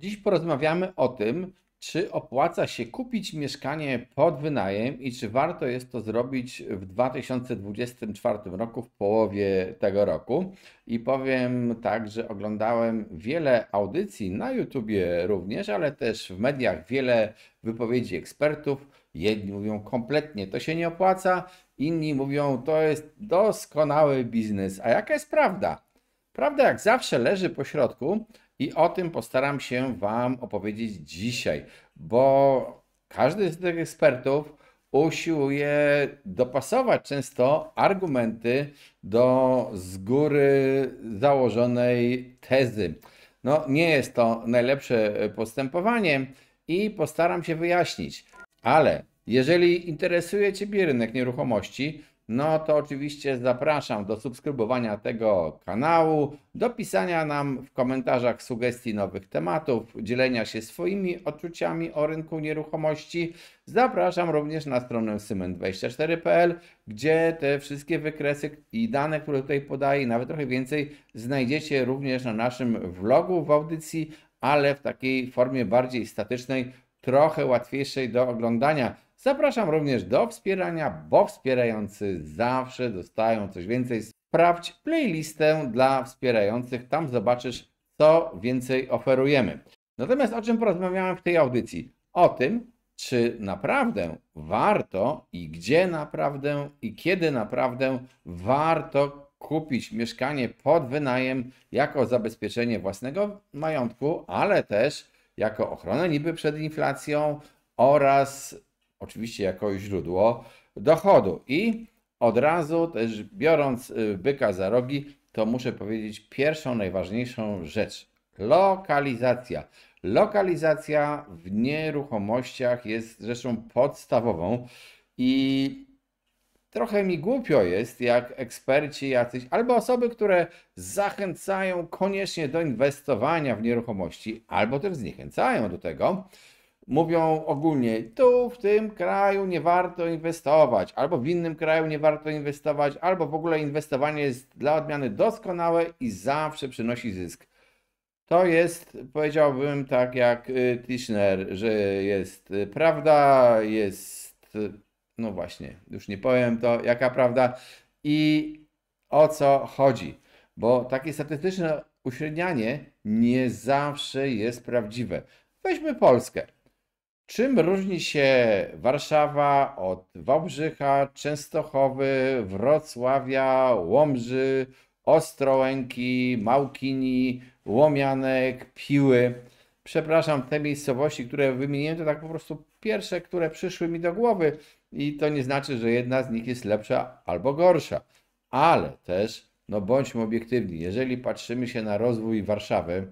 Dziś porozmawiamy o tym, czy opłaca się kupić mieszkanie pod wynajem i czy warto jest to zrobić w 2024 roku, w połowie tego roku. I powiem tak, że oglądałem wiele audycji na YouTubie również, ale też w mediach wiele wypowiedzi ekspertów. Jedni mówią kompletnie to się nie opłaca, inni mówią to jest doskonały biznes. A jaka jest prawda? Prawda jak zawsze leży po środku. I o tym postaram się Wam opowiedzieć dzisiaj, bo każdy z tych ekspertów usiłuje dopasować często argumenty do z góry założonej tezy. No, nie jest to najlepsze postępowanie i postaram się wyjaśnić. Ale jeżeli interesuje Ciebie rynek nieruchomości, no to oczywiście zapraszam do subskrybowania tego kanału, do pisania nam w komentarzach sugestii nowych tematów, dzielenia się swoimi odczuciami o rynku nieruchomości. Zapraszam również na stronę symen24.pl, gdzie te wszystkie wykresy i dane, które tutaj podaję, nawet trochę więcej, znajdziecie również na naszym vlogu w audycji, ale w takiej formie bardziej statycznej, trochę łatwiejszej do oglądania. Zapraszam również do wspierania, bo wspierający zawsze dostają coś więcej. Sprawdź playlistę dla wspierających, tam zobaczysz, co więcej oferujemy. Natomiast o czym porozmawiałem w tej audycji? O tym, czy naprawdę warto i gdzie naprawdę i kiedy naprawdę warto kupić mieszkanie pod wynajem jako zabezpieczenie własnego majątku, ale też jako ochronę niby przed inflacją oraz oczywiście jako źródło dochodu. I od razu też biorąc byka za rogi, to muszę powiedzieć pierwszą, najważniejszą rzecz. Lokalizacja. Lokalizacja w nieruchomościach jest rzeczą podstawową i trochę mi głupio jest, jak eksperci jacyś, albo osoby, które zachęcają koniecznie do inwestowania w nieruchomości, albo też zniechęcają do tego, mówią ogólnie, tu w tym kraju nie warto inwestować, albo w innym kraju nie warto inwestować, albo w ogóle inwestowanie jest dla odmiany doskonałe i zawsze przynosi zysk. To jest, powiedziałbym, tak jak Tischner, że jest prawda, jest, no właśnie, już nie powiem to, jaka prawda i o co chodzi. Bo takie statystyczne uśrednianie nie zawsze jest prawdziwe. Weźmy Polskę. Czym różni się Warszawa od Wałbrzycha, Częstochowy, Wrocławia, Łomży, Ostrołęki, Małkini, Łomianek, Piły? Przepraszam, te miejscowości, które wymieniłem, to tak po prostu pierwsze, które przyszły mi do głowy i to nie znaczy, że jedna z nich jest lepsza albo gorsza. Ale też, no bądźmy obiektywni, jeżeli patrzymy się na rozwój Warszawy,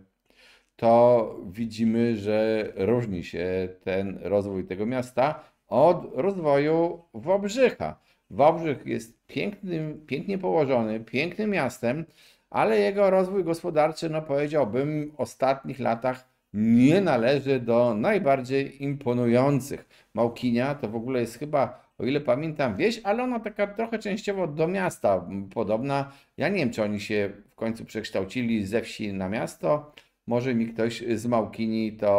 to widzimy, że różni się ten rozwój tego miasta od rozwoju Wałbrzycha. Wałbrzych jest pięknym, pięknie położony, pięknym miastem, ale jego rozwój gospodarczy, no powiedziałbym, w ostatnich latach nie należy do najbardziej imponujących. Małkinia to w ogóle jest chyba, o ile pamiętam, wieś, ale ona taka trochę częściowo do miasta podobna. Ja nie wiem, czy oni się w końcu przekształcili ze wsi na miasto. Może mi ktoś z Małkini to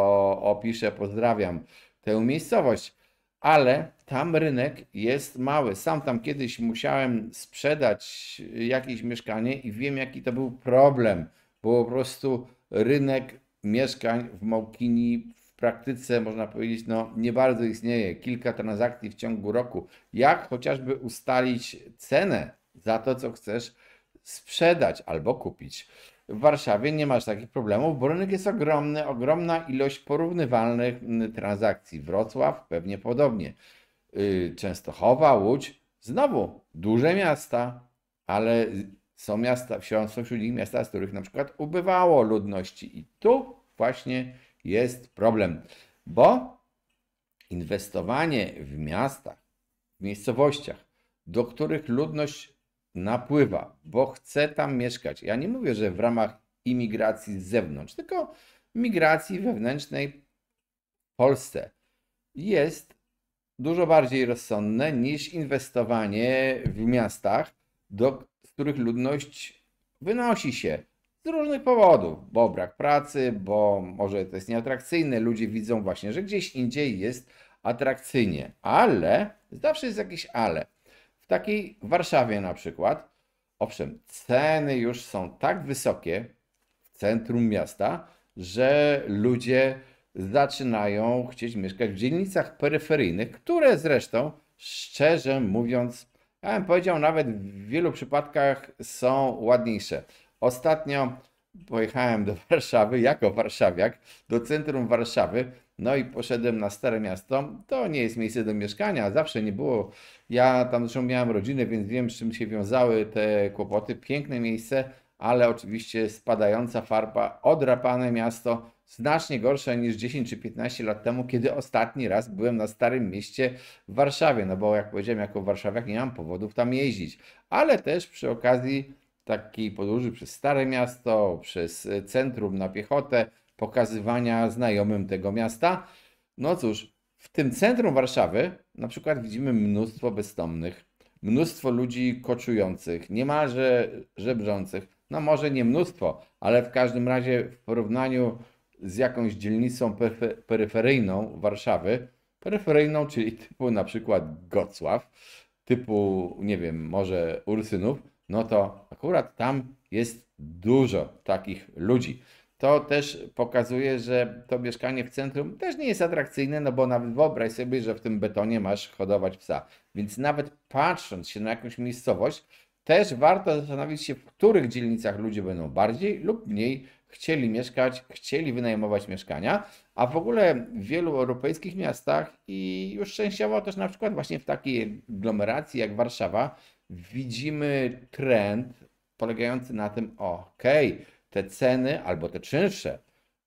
opisze, pozdrawiam tę miejscowość. Ale tam rynek jest mały. Sam tam kiedyś musiałem sprzedać jakieś mieszkanie i wiem, jaki to był problem, bo po prostu rynek mieszkań w Małkini w praktyce, można powiedzieć, no nie bardzo istnieje. Kilka transakcji w ciągu roku. Jak chociażby ustalić cenę za to, co chcesz sprzedać albo kupić? W Warszawie nie masz takich problemów, bo rynek jest ogromny, ogromna ilość porównywalnych transakcji. Wrocław pewnie podobnie. Częstochowa, Łódź, znowu duże miasta, ale są miasta, są wśród nich miasta, z których na przykład ubywało ludności. I tu właśnie jest problem, bo inwestowanie w miastach, w miejscowościach, do których ludność napływa, bo chce tam mieszkać. Ja nie mówię, że w ramach imigracji z zewnątrz, tylko migracji wewnętrznej w Polsce jest dużo bardziej rozsądne niż inwestowanie w miastach, z których ludność wynosi się. z różnych powodów, bo brak pracy, bo może to jest nieatrakcyjne, ludzie widzą właśnie, że gdzieś indziej jest atrakcyjnie, ale zawsze jest jakieś ale. W takiej Warszawie na przykład, owszem, ceny już są tak wysokie w centrum miasta, że ludzie zaczynają chcieć mieszkać w dzielnicach peryferyjnych, które zresztą, szczerze mówiąc, ja bym powiedział, nawet w wielu przypadkach są ładniejsze. Ostatnio pojechałem do Warszawy jako warszawiak, do centrum Warszawy, no i poszedłem na Stare Miasto. To nie jest miejsce do mieszkania, zawsze nie było. Ja tam zresztą miałem rodzinę, więc wiem, z czym się wiązały te kłopoty. Piękne miejsce, ale oczywiście spadająca farba, odrapane miasto, znacznie gorsze niż 10 czy 15 lat temu, kiedy ostatni raz byłem na Starym Mieście w Warszawie, no bo jak powiedziałem, jako warszawiak nie mam powodów tam jeździć, ale też przy okazji takiej podróży przez Stare Miasto, przez centrum na piechotę, pokazywania znajomym tego miasta. No cóż, w tym centrum Warszawy na przykład widzimy mnóstwo bezdomnych, mnóstwo ludzi koczujących, niemalże żebrzących. No może nie mnóstwo, ale w każdym razie w porównaniu z jakąś dzielnicą peryferyjną Warszawy, peryferyjną, czyli typu na przykład Gocław, typu, nie wiem, może Ursynów, no to akurat tam jest dużo takich ludzi. To też pokazuje, że to mieszkanie w centrum też nie jest atrakcyjne, no bo nawet wyobraź sobie, że w tym betonie masz hodować psa. Więc nawet patrząc się na jakąś miejscowość, też warto zastanowić się, w których dzielnicach ludzie będą bardziej lub mniej chcieli mieszkać, chcieli wynajmować mieszkania, a w ogóle w wielu europejskich miastach i już częściowo też na przykład właśnie w takiej aglomeracji jak Warszawa widzimy trend polegający na tym, okej, te ceny albo te czynsze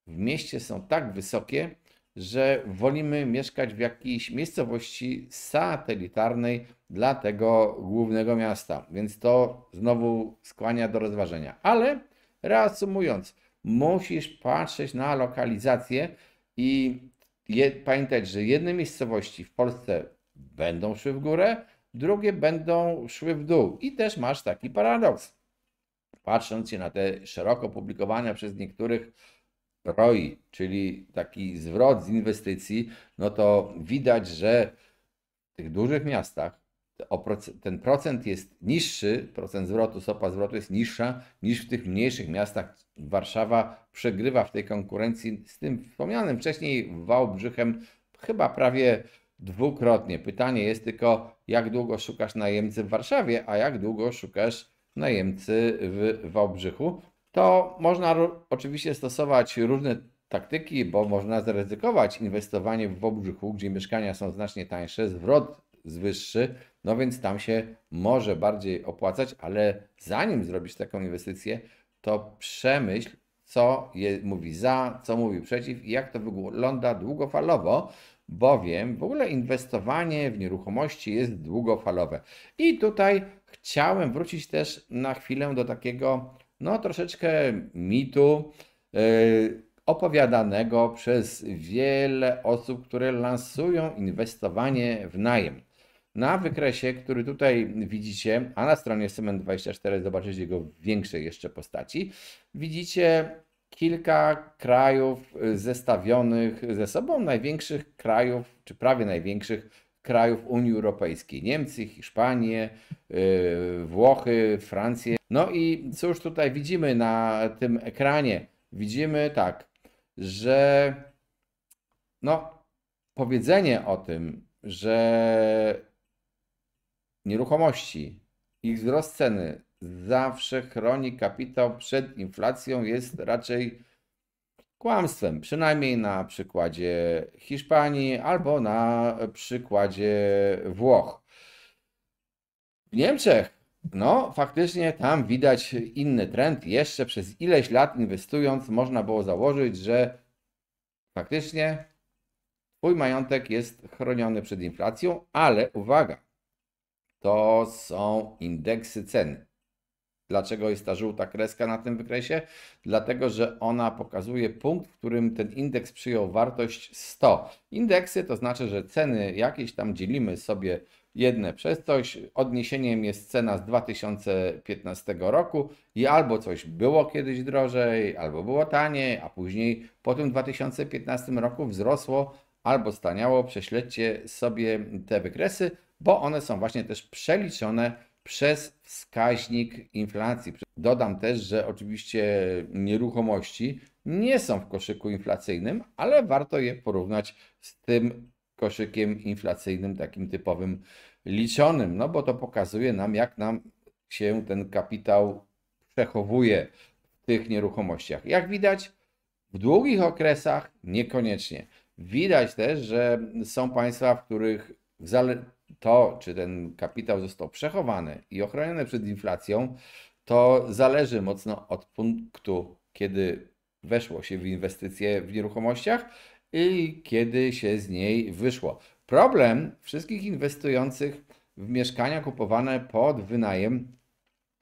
w mieście są tak wysokie, że wolimy mieszkać w jakiejś miejscowości satelitarnej dla tego głównego miasta. Więc to znowu skłania do rozważenia. Ale reasumując, musisz patrzeć na lokalizację i pamiętać, że jedne miejscowości w Polsce będą szły w górę, drugie będą szły w dół. I też masz taki paradoks. Patrząc się na te szeroko publikowane przez niektórych ROI, czyli taki zwrot z inwestycji, no to widać, że w tych dużych miastach ten procent jest niższy, procent zwrotu, stopa zwrotu jest niższa niż w tych mniejszych miastach. Warszawa przegrywa w tej konkurencji z tym wspomnianym wcześniej Wałbrzychem chyba prawie dwukrotnie. Pytanie jest tylko, jak długo szukasz najemcy w Warszawie, a jak długo szukasz najemcy w Wałbrzychu. To można oczywiście stosować różne taktyki, bo można zaryzykować inwestowanie w Wałbrzychu, gdzie mieszkania są znacznie tańsze, zwrot jest wyższy, no więc tam się może bardziej opłacać, ale zanim zrobisz taką inwestycję, to przemyśl, co mówi za, co mówi przeciw i jak to wygląda długofalowo, bowiem w ogóle inwestowanie w nieruchomości jest długofalowe. I tutaj chciałem wrócić też na chwilę do takiego, no troszeczkę mitu opowiadanego przez wiele osób, które lansują inwestowanie w najem. Na wykresie, który tutaj widzicie, a na stronie Cement24 zobaczycie jego w większej jeszcze postaci, widzicie kilka krajów zestawionych ze sobą, największych krajów, czy prawie największych krajów Unii Europejskiej. Niemcy, Hiszpanię, Włochy, Francję. No i cóż tutaj widzimy na tym ekranie? Widzimy tak, że no, powiedzenie o tym, że nieruchomości, ich wzrost ceny zawsze chroni kapitał przed inflacją jest raczej kłamstwem, przynajmniej na przykładzie Hiszpanii albo na przykładzie Włoch. W Niemczech, no faktycznie tam widać inny trend. Jeszcze przez ileś lat inwestując można było założyć, że faktycznie twój majątek jest chroniony przed inflacją, ale uwaga, to są indeksy cen. Dlaczego jest ta żółta kreska na tym wykresie? Dlatego, że ona pokazuje punkt, w którym ten indeks przyjął wartość 100. Indeksy to znaczy, że ceny jakieś tam dzielimy sobie jedne przez coś. Odniesieniem jest cena z 2015 roku i albo coś było kiedyś drożej, albo było taniej, a później po tym 2015 roku wzrosło albo staniało. Prześledźcie sobie te wykresy, bo one są właśnie też przeliczone przez wskaźnik inflacji. Dodam też, że oczywiście nieruchomości nie są w koszyku inflacyjnym, ale warto je porównać z tym koszykiem inflacyjnym, takim typowym liczonym, no bo to pokazuje nam, jak nam się ten kapitał przechowuje w tych nieruchomościach. Jak widać, w długich okresach niekoniecznie. Widać też, że są państwa, w których to, czy ten kapitał został przechowany i ochroniony przed inflacją, to zależy mocno od punktu, kiedy weszło się w inwestycje w nieruchomościach i kiedy się z niej wyszło. Problem wszystkich inwestujących w mieszkania kupowane pod wynajem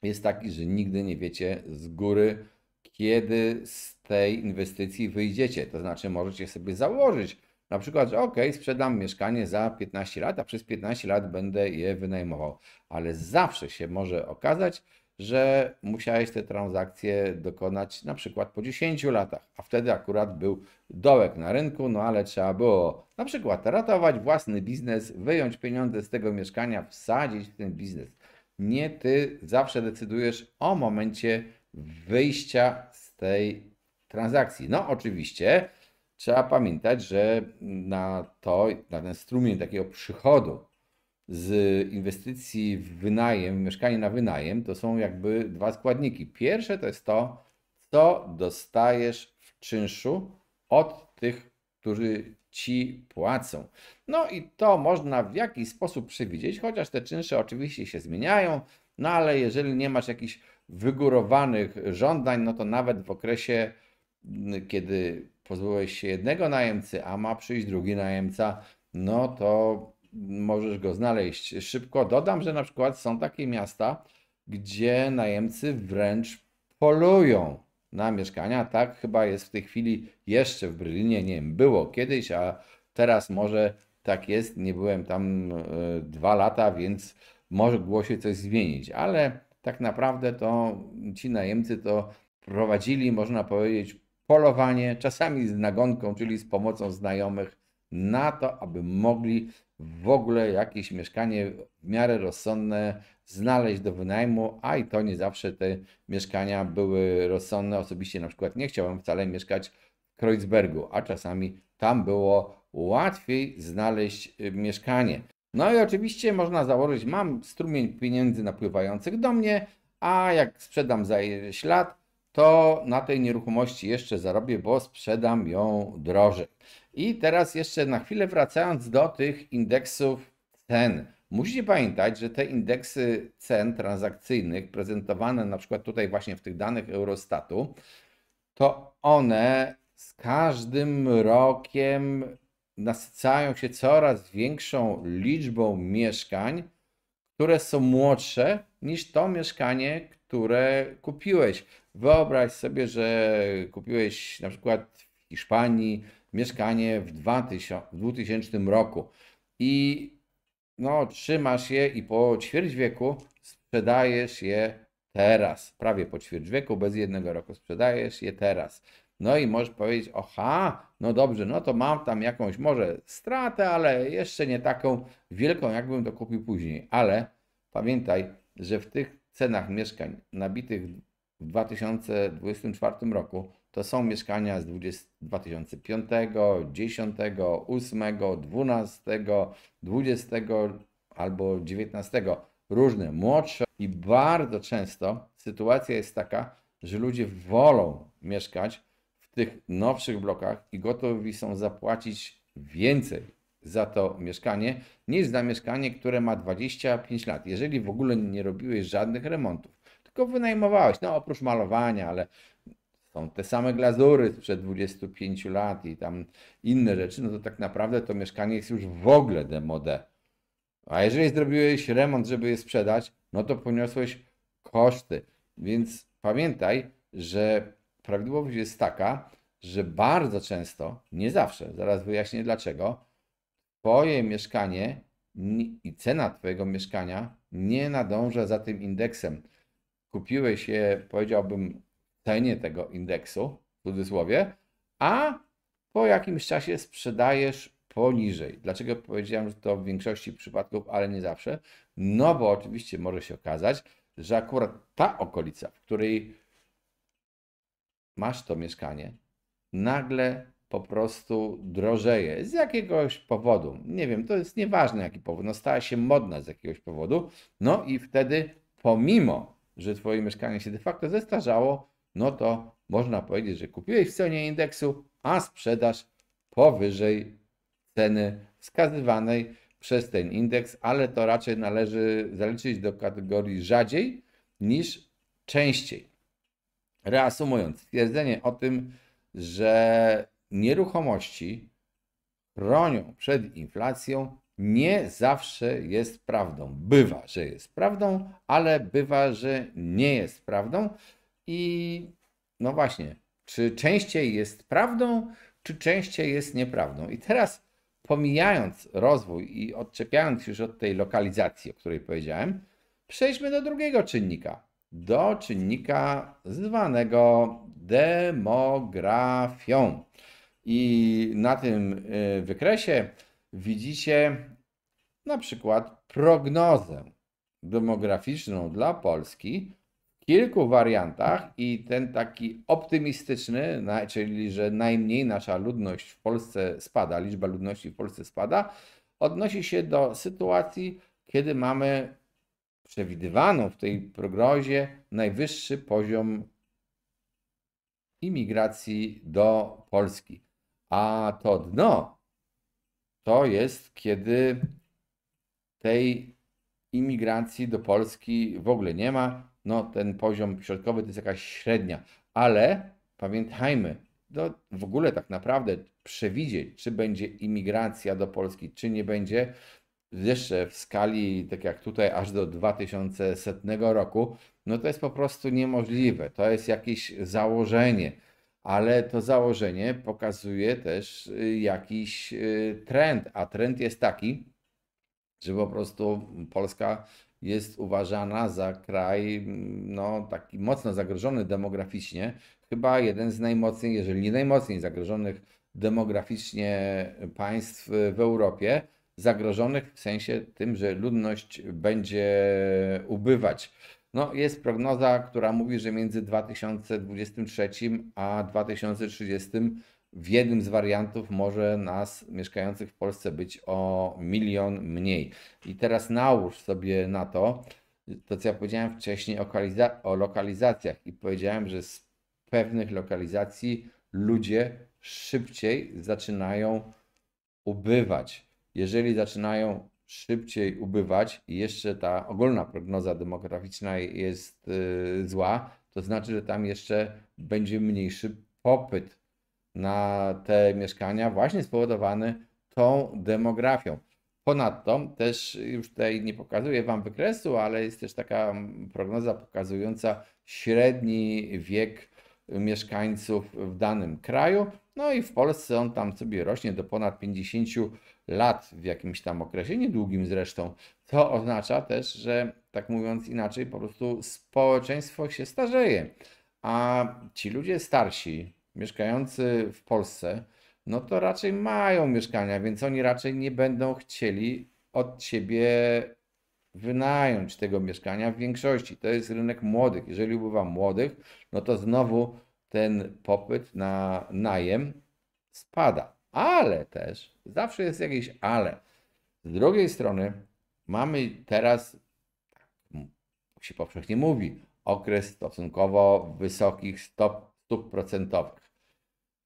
jest taki, że nigdy nie wiecie z góry, kiedy z tej inwestycji wyjdziecie. To znaczy możecie sobie założyć na przykład, że ok, sprzedam mieszkanie za 15 lat, a przez 15 lat będę je wynajmował. Ale zawsze się może okazać, że musiałeś te transakcje dokonać na przykład po 10 latach, a wtedy akurat był dołek na rynku, no ale trzeba było na przykład ratować własny biznes, wyjąć pieniądze z tego mieszkania, wsadzić w ten biznes. Nie ty zawsze decydujesz o momencie wyjścia z tej transakcji. No oczywiście trzeba pamiętać, że na ten strumień takiego przychodu z inwestycji w wynajem, mieszkanie na wynajem, to są jakby dwa składniki. Pierwsze to jest to, co dostajesz w czynszu od tych, którzy ci płacą. No i to można w jakiś sposób przewidzieć, chociaż te czynsze oczywiście się zmieniają, no ale jeżeli nie masz jakichś wygórowanych żądań, no to nawet w okresie, kiedy pozbyłeś się jednego najemcy, a ma przyjść drugi najemca, no to możesz go znaleźć szybko. Dodam, że na przykład są takie miasta, gdzie najemcy wręcz polują na mieszkania. Tak chyba jest w tej chwili jeszcze w Berlinie, nie wiem, było kiedyś, a teraz może tak jest. Nie byłem tam 2 lata, więc mogło się coś zmienić, ale tak naprawdę to ci najemcy to prowadzili, można powiedzieć, polowanie, czasami z nagonką, czyli z pomocą znajomych, na to, aby mogli w ogóle jakieś mieszkanie w miarę rozsądne znaleźć do wynajmu, a i to nie zawsze te mieszkania były rozsądne. Osobiście na przykład nie chciałem wcale mieszkać w Kreuzbergu, a czasami tam było łatwiej znaleźć mieszkanie. No i oczywiście można założyć, mam strumień pieniędzy napływających do mnie, a jak sprzedam za ileś lat, to na tej nieruchomości jeszcze zarobię, bo sprzedam ją drożej. I teraz jeszcze na chwilę wracając do tych indeksów cen. Musicie pamiętać, że te indeksy cen transakcyjnych prezentowane na przykład tutaj właśnie w tych danych Eurostatu, to one z każdym rokiem nasycają się coraz większą liczbą mieszkań, które są młodsze niż to mieszkanie, które kupiłeś. Wyobraź sobie, że kupiłeś na przykład w Hiszpanii mieszkanie w 2000 roku i no, trzymasz je i po ćwierć wieku sprzedajesz je teraz. Prawie po ćwierć wieku, bez 1 roku sprzedajesz je teraz. No i możesz powiedzieć, oha, no dobrze, no to mam tam jakąś może stratę, ale jeszcze nie taką wielką, jakbym to kupił później. Ale pamiętaj, że w tych cenach mieszkań nabitych w 2024 roku to są mieszkania z 2005, 10, 8, 12, 20 albo 19. Różne, młodsze i bardzo często sytuacja jest taka, że ludzie wolą mieszkać w tych nowszych blokach i gotowi są zapłacić więcej za to mieszkanie niż za mieszkanie, które ma 25 lat. Jeżeli w ogóle nie robiłeś żadnych remontów, tylko wynajmowałeś, no oprócz malowania, ale są te same glazury sprzed 25 lat i tam inne rzeczy, no to tak naprawdę to mieszkanie jest już w ogóle demodé. A jeżeli zrobiłeś remont, żeby je sprzedać, no to poniosłeś koszty. Więc pamiętaj, że prawidłowość jest taka, że bardzo często, nie zawsze, zaraz wyjaśnię dlaczego, twoje mieszkanie i cena Twojego mieszkania nie nadąża za tym indeksem. Kupiłeś je, powiedziałbym, w cenie tego indeksu, w cudzysłowie, a po jakimś czasie sprzedajesz poniżej. Dlaczego powiedziałem, że to w większości przypadków, ale nie zawsze? No bo oczywiście może się okazać, że akurat ta okolica, w której masz to mieszkanie, nagle po prostu drożeje z jakiegoś powodu. Nie wiem, to jest nieważne jaki powód. No stała się modna z jakiegoś powodu. No i wtedy pomimo, że Twoje mieszkanie się de facto zestarzało, no to można powiedzieć, że kupiłeś w cenie indeksu, a sprzedaż powyżej ceny wskazywanej przez ten indeks, ale to raczej należy zaliczyć do kategorii rzadziej niż częściej. Reasumując, stwierdzenie o tym, że nieruchomości chronią przed inflacją, nie zawsze jest prawdą. Bywa, że jest prawdą, ale bywa, że nie jest prawdą. I no właśnie, czy częściej jest prawdą, czy częściej jest nieprawdą? I teraz pomijając rozwój i odczepiając już od tej lokalizacji, o której powiedziałem, przejdźmy do drugiego czynnika. Do czynnika zwanego demografią. I na tym wykresie widzicie na przykład prognozę demograficzną dla Polski w kilku wariantach i ten taki optymistyczny, czyli że najmniej nasza ludność w Polsce spada, liczba ludności w Polsce spada, odnosi się do sytuacji, kiedy mamy przewidywaną w tej prognozie najwyższy poziom imigracji do Polski. A to dno to jest, kiedy tej imigracji do Polski w ogóle nie ma. No, ten poziom środkowy to jest jakaś średnia, ale pamiętajmy, w ogóle tak naprawdę przewidzieć, czy będzie imigracja do Polski, czy nie będzie, jeszcze w skali, tak jak tutaj, aż do 2100 roku, no to jest po prostu niemożliwe. To jest jakieś założenie, ale to założenie pokazuje też jakiś trend, a trend jest taki, że po prostu Polska jest uważana za kraj no, taki mocno zagrożony demograficznie, chyba jeden z najmocniej, jeżeli nie najmocniej zagrożonych demograficznie państw w Europie, zagrożonych w sensie tym, że ludność będzie ubywać. No, jest prognoza, która mówi, że między 2023 a 2030 w jednym z wariantów może nas mieszkających w Polsce być o 1 000 000 mniej. I teraz nałóż sobie na to, co ja powiedziałem wcześniej o lokalizacjach i powiedziałem, że z pewnych lokalizacji ludzie szybciej zaczynają ubywać. Jeżeli zaczynają szybciej ubywać i jeszcze ta ogólna prognoza demograficzna jest zła, to znaczy, że tam jeszcze będzie mniejszy popyt na te mieszkania właśnie spowodowany tą demografią. Ponadto też już tutaj nie pokazuję Wam wykresu, ale jest też taka prognoza pokazująca średni wiek mieszkańców w danym kraju. No i w Polsce on tam sobie rośnie do ponad 50 lat w jakimś tam okresie, niedługim zresztą. To oznacza też, że tak mówiąc inaczej, po prostu społeczeństwo się starzeje, a ci ludzie starsi, mieszkający w Polsce, no to raczej mają mieszkania, więc oni raczej nie będą chcieli od Ciebie wynająć tego mieszkania w większości. To jest rynek młodych. Jeżeli ubywa młodych, no to znowu ten popyt na najem spada. Ale też, zawsze jest jakieś ale. Z drugiej strony mamy teraz, jak się powszechnie mówi, okres stosunkowo wysokich stóp procentowych.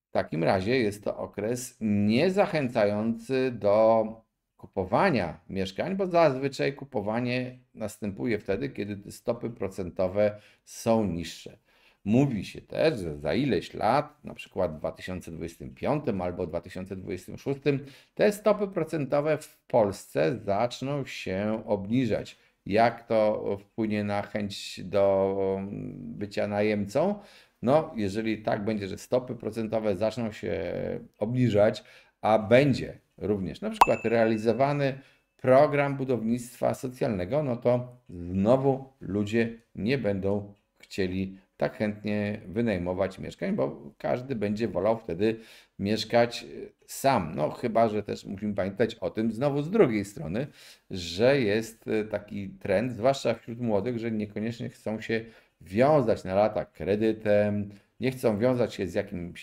W takim razie jest to okres niezachęcający do kupowania mieszkań, bo zazwyczaj kupowanie następuje wtedy, kiedy te stopy procentowe są niższe. Mówi się też, że za ileś lat, na przykład w 2025 albo 2026, te stopy procentowe w Polsce zaczną się obniżać. Jak to wpłynie na chęć do bycia najemcą? No, jeżeli tak będzie, że stopy procentowe zaczną się obniżać, a będzie również na przykład realizowany program budownictwa socjalnego, no to znowu ludzie nie będą chcieli tak chętnie wynajmować mieszkań, bo każdy będzie wolał wtedy mieszkać sam. No chyba, że też musimy pamiętać o tym znowu z drugiej strony, że jest taki trend, zwłaszcza wśród młodych, że niekoniecznie chcą się wiązać na lata kredytem, nie chcą wiązać się z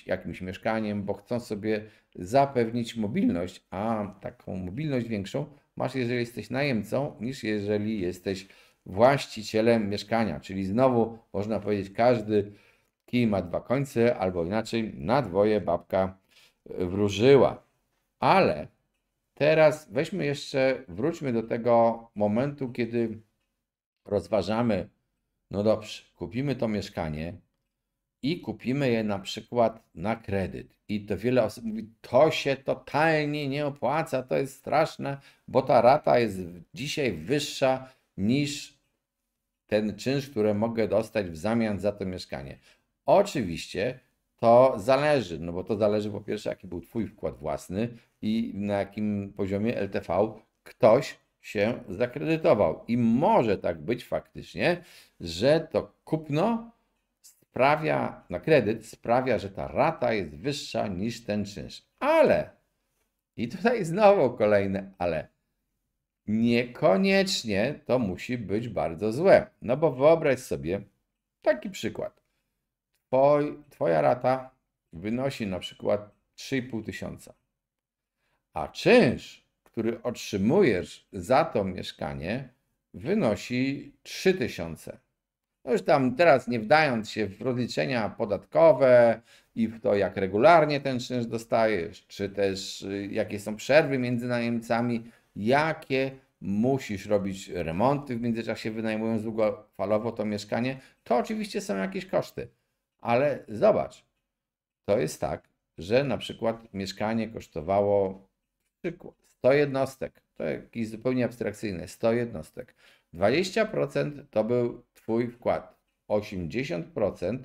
jakimś mieszkaniem, bo chcą sobie zapewnić mobilność, a taką mobilność większą masz, jeżeli jesteś najemcą, niż jeżeli jesteś właścicielem mieszkania. Czyli znowu można powiedzieć, każdy kij ma dwa końce, albo inaczej, na dwoje babka wróżyła. Ale teraz wróćmy do tego momentu, kiedy rozważamy, no dobrze, kupimy to mieszkanie i kupimy je na przykład na kredyt. I to wiele osób mówi, to się totalnie nie opłaca, to jest straszne, bo ta rata jest dzisiaj wyższa niż ten czynsz, który mogę dostać w zamian za to mieszkanie. Oczywiście to zależy, no bo to zależy po pierwsze, jaki był Twój wkład własny i na jakim poziomie LTV ktoś się zakredytował. I może tak być faktycznie, że to kupno na kredyt sprawia, że ta rata jest wyższa niż ten czynsz. Ale, i tutaj znowu kolejne ale, niekoniecznie to musi być bardzo złe. No bo wyobraź sobie taki przykład. Twoja rata wynosi na przykład 3,5 tysiąca, a czynsz, który otrzymujesz za to mieszkanie, wynosi 3 tysiące. No już tam teraz nie wdając się w rozliczenia podatkowe i w to, jak regularnie ten czynsz dostajesz, czy też jakie są przerwy między najemcami, jakie musisz robić remonty w międzyczasie wynajmując długofalowo to mieszkanie, to oczywiście są jakieś koszty. Ale zobacz, to jest tak, że na przykład mieszkanie kosztowało 100 jednostek, to jakieś zupełnie abstrakcyjne, 100 jednostek. 20% to był Twój wkład, 80%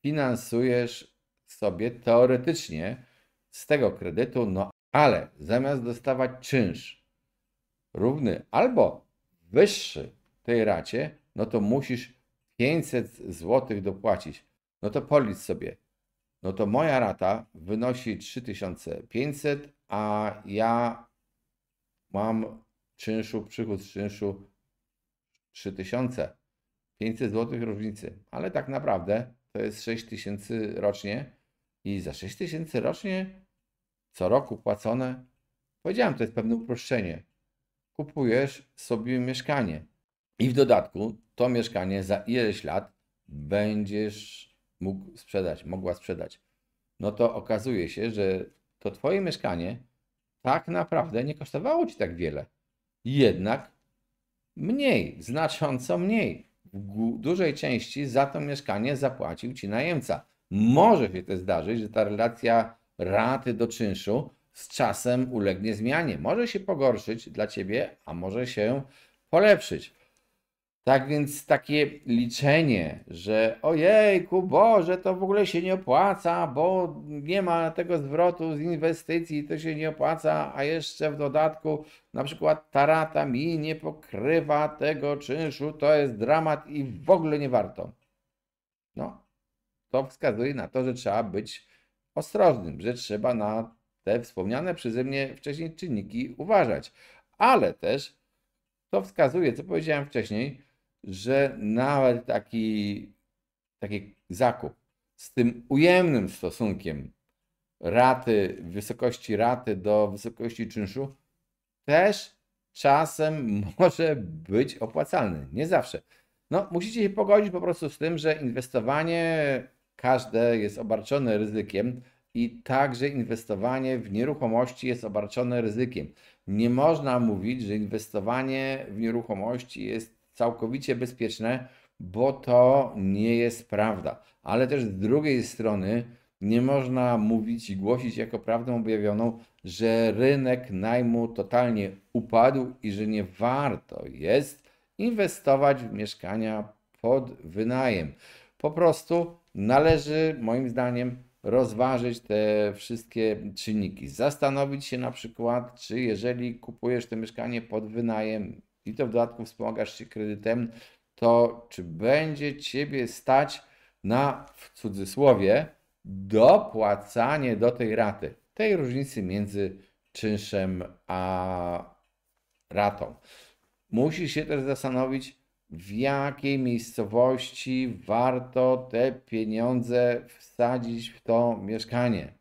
finansujesz sobie teoretycznie z tego kredytu, no ale zamiast dostawać czynsz równy albo wyższy tej racie, no to musisz 500 zł dopłacić. No to policz sobie. No to moja rata wynosi 3500, a ja mam przychód z czynszu 3000. 500 zł różnicy. Ale tak naprawdę to jest 6000 rocznie i za 6000 rocznie co roku płacone, powiedziałem, to jest pewne uproszczenie. Kupujesz sobie mieszkanie i w dodatku to mieszkanie za ileś lat będziesz mogła sprzedać. No to okazuje się, że to Twoje mieszkanie tak naprawdę nie kosztowało Ci tak wiele. Jednak mniej, znacząco mniej. W dużej części za to mieszkanie zapłacił Ci najemca. Może się też zdarzyć, że ta relacja raty do czynszu z czasem ulegnie zmianie. Może się pogorszyć dla Ciebie, a może się polepszyć. Tak więc takie liczenie, że ojejku, Boże, to w ogóle się nie opłaca, bo nie ma tego zwrotu z inwestycji, to się nie opłaca, a jeszcze w dodatku na przykład ta rata mi nie pokrywa tego czynszu, to jest dramat i w ogóle nie warto. No, to wskazuje na to, że trzeba być ostrożnym, że trzeba na te wspomniane przeze mnie wcześniej czynniki uważać. Ale też to wskazuje, co powiedziałem wcześniej, że nawet taki zakup z tym ujemnym stosunkiem wysokości raty do wysokości czynszu też czasem może być opłacalny. Nie zawsze. No, musicie się pogodzić po prostu z tym, że inwestowanie każde jest obarczone ryzykiem i także inwestowanie w nieruchomości jest obarczone ryzykiem. Nie można mówić, że inwestowanie w nieruchomości jest całkowicie bezpieczne, bo to nie jest prawda. Ale też z drugiej strony nie można mówić i głosić jako prawdę objawioną, że rynek najmu totalnie upadł i że nie warto jest inwestować w mieszkania pod wynajem. Po prostu należy, moim zdaniem, rozważyć te wszystkie czynniki. Zastanowić się na przykład, czy jeżeli kupujesz to mieszkanie pod wynajem i to w dodatku wspomagasz się kredytem, to czy będzie Ciebie stać na, w cudzysłowie, dopłacanie do tej raty, tej różnicy między czynszem a ratą. Musisz się też zastanowić, w jakiej miejscowości warto te pieniądze wsadzić w to mieszkanie.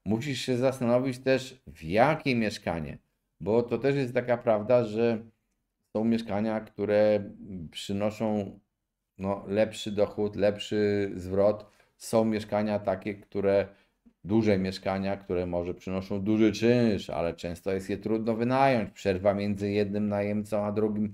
Musisz się zastanowić też, w jakie mieszkanie, bo to też jest taka prawda, że są mieszkania, które przynoszą lepszy dochód, lepszy zwrot. Są mieszkania takie, duże mieszkania, które może przynoszą duży czynsz, ale często jest je trudno wynająć. Przerwa między jednym najemcą a drugim,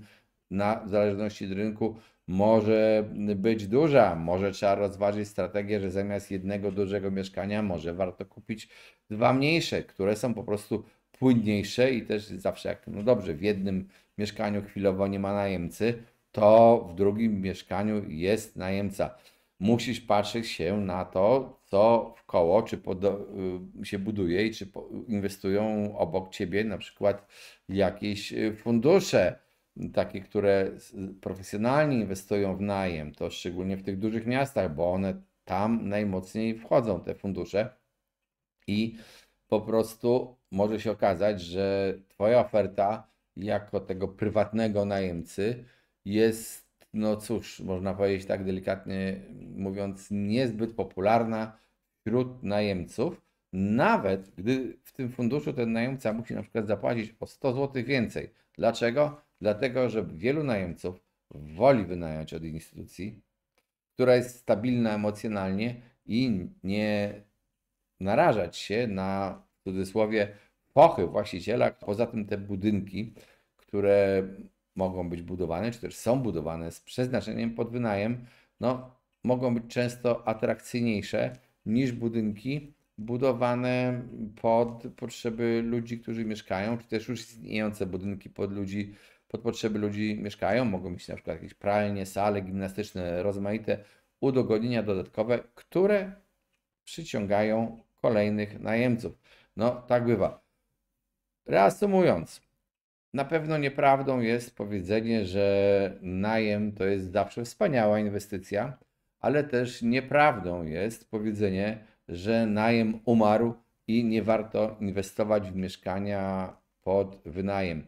w zależności od rynku, może być duża. Może trzeba rozważyć strategię, że zamiast jednego dużego mieszkania może warto kupić dwa mniejsze, które są po prostu płynniejsze i też zawsze jak, no dobrze, w jednym mieszkaniu chwilowo nie ma najemcy, to w drugim mieszkaniu jest najemca. Musisz patrzeć się na to, co w koło, czy się buduje i czy inwestują obok ciebie na przykład jakieś fundusze, takie, które profesjonalnie inwestują w najem, to szczególnie w tych dużych miastach, bo one tam najmocniej wchodzą, te fundusze i po prostu może się okazać, że Twoja oferta jako tego prywatnego najemcy jest, no cóż, można powiedzieć tak delikatnie mówiąc, niezbyt popularna wśród najemców, nawet gdy w tym funduszu ten najemca musi na przykład zapłacić o 100 zł więcej. Dlaczego? Dlatego, że wielu najemców woli wynająć od instytucji, która jest stabilna emocjonalnie i nie narażać się na, w cudzysłowie, fochy właściciela. Poza tym te budynki, które mogą być budowane, czy też są budowane z przeznaczeniem pod wynajem, no, mogą być często atrakcyjniejsze niż budynki budowane pod potrzeby ludzi, którzy mieszkają, czy też już istniejące budynki pod potrzeby ludzi mieszkają. Mogą mieć na przykład jakieś pralnie, sale gimnastyczne, rozmaite udogodnienia dodatkowe, które przyciągają kolejnych najemców. No, tak bywa. Reasumując, na pewno nieprawdą jest powiedzenie, że najem to jest zawsze wspaniała inwestycja, ale też nieprawdą jest powiedzenie, że najem umarł i nie warto inwestować w mieszkania pod wynajem.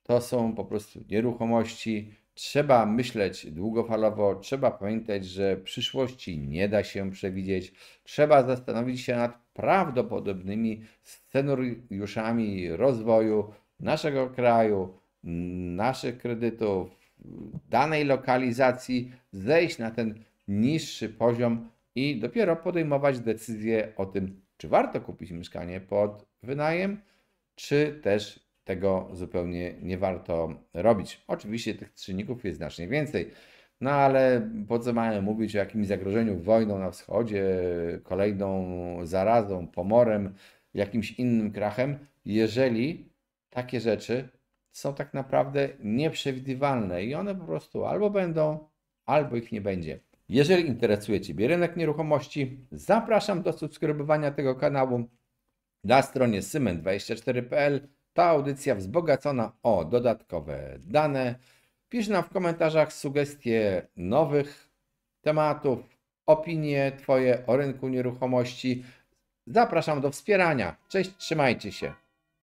To są po prostu nieruchomości. Trzeba myśleć długofalowo, trzeba pamiętać, że przyszłości nie da się przewidzieć. Trzeba zastanowić się nad prawdopodobnymi scenariuszami rozwoju naszego kraju, naszych kredytów, danej lokalizacji, zejść na ten niższy poziom i dopiero podejmować decyzję o tym, czy warto kupić mieszkanie pod wynajem, czy też tego zupełnie nie warto robić. Oczywiście tych czynników jest znacznie więcej, no ale po co mamy mówić o jakimś zagrożeniu wojną na wschodzie, kolejną zarazą, pomorem, jakimś innym krachem, jeżeli takie rzeczy są tak naprawdę nieprzewidywalne i one po prostu albo będą, albo ich nie będzie. Jeżeli interesuje Ciebie rynek nieruchomości, zapraszam do subskrybowania tego kanału na stronie symen24.pl. Ta audycja wzbogacona o dodatkowe dane. Pisz nam w komentarzach sugestie nowych tematów, opinie Twoje o rynku nieruchomości. Zapraszam do wspierania. Cześć, trzymajcie się.